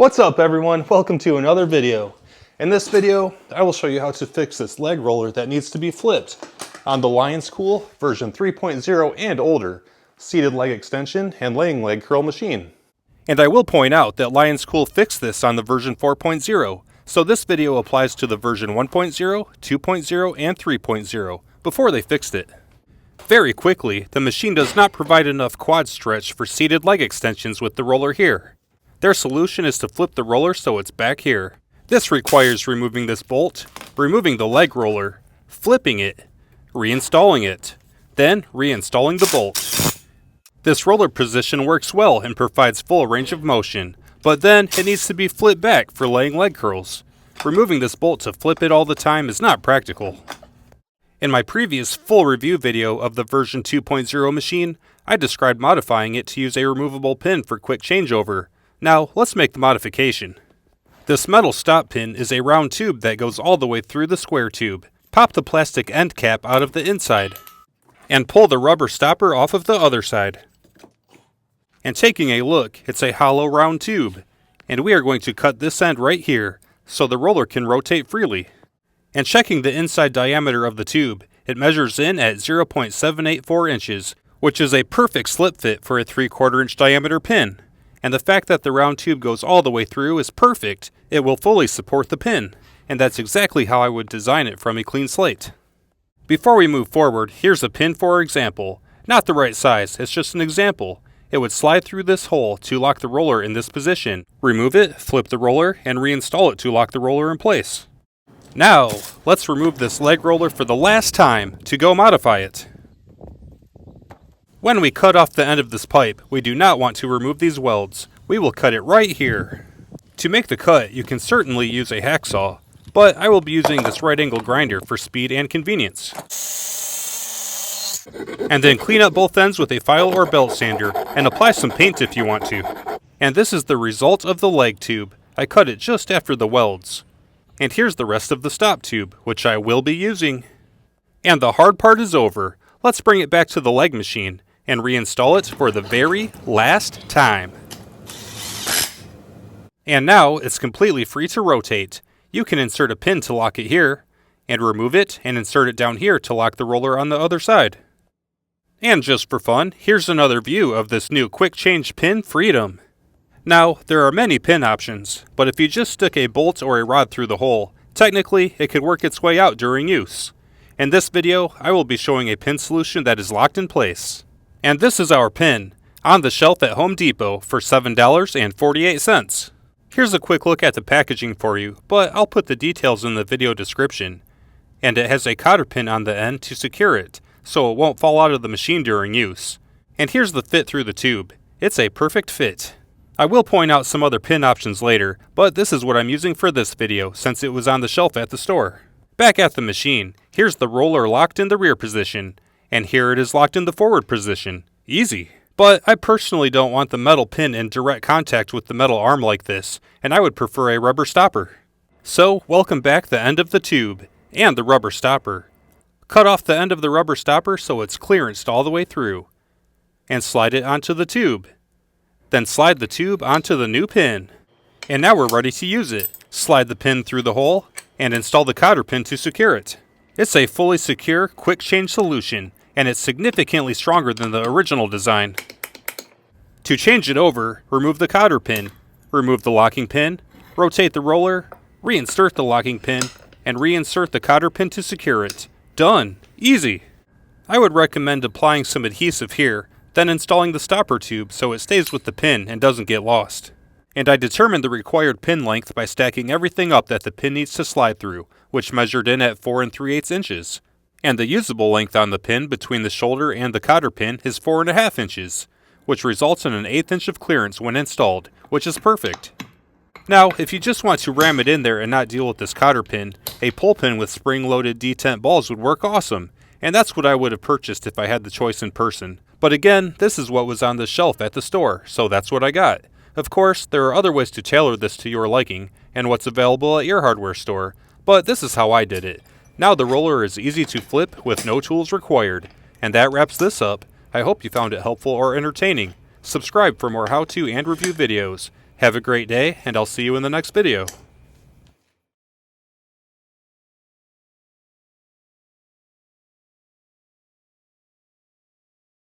What's up everyone? Welcome to another video. In this video, I will show you how to fix this leg roller that needs to be flipped on the LIONSCOOL version 3.0 and older seated leg extension and laying leg curl machine. And I will point out that LIONSCOOL fixed this on the version 4.0, so this video applies to the version 1.0, 2.0, and 3.0 before they fixed it. Very quickly, the machine does not provide enough quad stretch for seated leg extensions with the roller here. Their solution is to flip the roller so it's back here. This requires removing this bolt, removing the leg roller, flipping it, reinstalling it, then reinstalling the bolt. This roller position works well and provides full range of motion, but then it needs to be flipped back for laying leg curls. Removing this bolt to flip it all the time is not practical. In my previous full review video of the version 2.0 machine, I described modifying it to use a removable pin for quick changeover. Now, let's make the modification. This metal stop pin is a round tube that goes all the way through the square tube. Pop the plastic end cap out of the inside, and pull the rubber stopper off of the other side. And taking a look, it's a hollow round tube, and we are going to cut this end right here, so the roller can rotate freely. And checking the inside diameter of the tube, it measures in at 0.784 inches, which is a perfect slip fit for a 3/4 inch diameter pin. And the fact that the round tube goes all the way through is perfect. It will fully support the pin, and that's exactly how I would design it from a clean slate. Before we move forward, here's a pin for example. Not the right size, it's just an example. It would slide through this hole to lock the roller in this position. Remove it, flip the roller, and reinstall it to lock the roller in place. Now, let's remove this leg roller for the last time to go modify it. When we cut off the end of this pipe, we do not want to remove these welds. We will cut it right here. To make the cut, you can certainly use a hacksaw, but I will be using this right angle grinder for speed and convenience. And then clean up both ends with a file or belt sander, and apply some paint if you want to. And this is the result of the leg tube. I cut it just after the welds. And here's the rest of the stop tube, which I will be using. And the hard part is over. Let's bring it back to the leg machine and reinstall it for the very last time. And now it's completely free to rotate. You can insert a pin to lock it here, and remove it and insert it down here to lock the roller on the other side. And just for fun, here's another view of this new quick change pin freedom. Now, there are many pin options, but if you just stick a bolt or a rod through the hole, technically it could work its way out during use. In this video, I will be showing a pin solution that is locked in place. And this is our pin, on the shelf at Home Depot for $7.48. Here's a quick look at the packaging for you, but I'll put the details in the video description. And it has a cotter pin on the end to secure it, so it won't fall out of the machine during use. And here's the fit through the tube. It's a perfect fit. I will point out some other pin options later, but this is what I'm using for this video since it was on the shelf at the store. Back at the machine, here's the roller locked in the rear position. And here it is locked in the forward position. Easy. But I personally don't want the metal pin in direct contact with the metal arm like this, and I would prefer a rubber stopper. So, welcome back the end of the tube, and the rubber stopper. Cut off the end of the rubber stopper so it's clearanced all the way through. And slide it onto the tube. Then slide the tube onto the new pin. And now we're ready to use it. Slide the pin through the hole, and install the cotter pin to secure it. It's a fully secure, quick change solution, and it's significantly stronger than the original design. To change it over, remove the cotter pin, remove the locking pin, rotate the roller, reinsert the locking pin, and reinsert the cotter pin to secure it. Done. Easy. I would recommend applying some adhesive here, then installing the stopper tube so it stays with the pin and doesn't get lost. And I determined the required pin length by stacking everything up that the pin needs to slide through, which measured in at 4 3/8 inches. And the usable length on the pin between the shoulder and the cotter pin is 4.5 inches, which results in an 1/8 inch of clearance when installed, which is perfect. Now, if you just want to ram it in there and not deal with this cotter pin, a pull pin with spring-loaded detent balls would work awesome, and that's what I would have purchased if I had the choice in person. But again, this is what was on the shelf at the store, so that's what I got. Of course, there are other ways to tailor this to your liking, and what's available at your hardware store, but this is how I did it. Now the roller is easy to flip with no tools required. And that wraps this up. I hope you found it helpful or entertaining. Subscribe for more how-to and review videos. Have a great day, and I'll see you in the next video.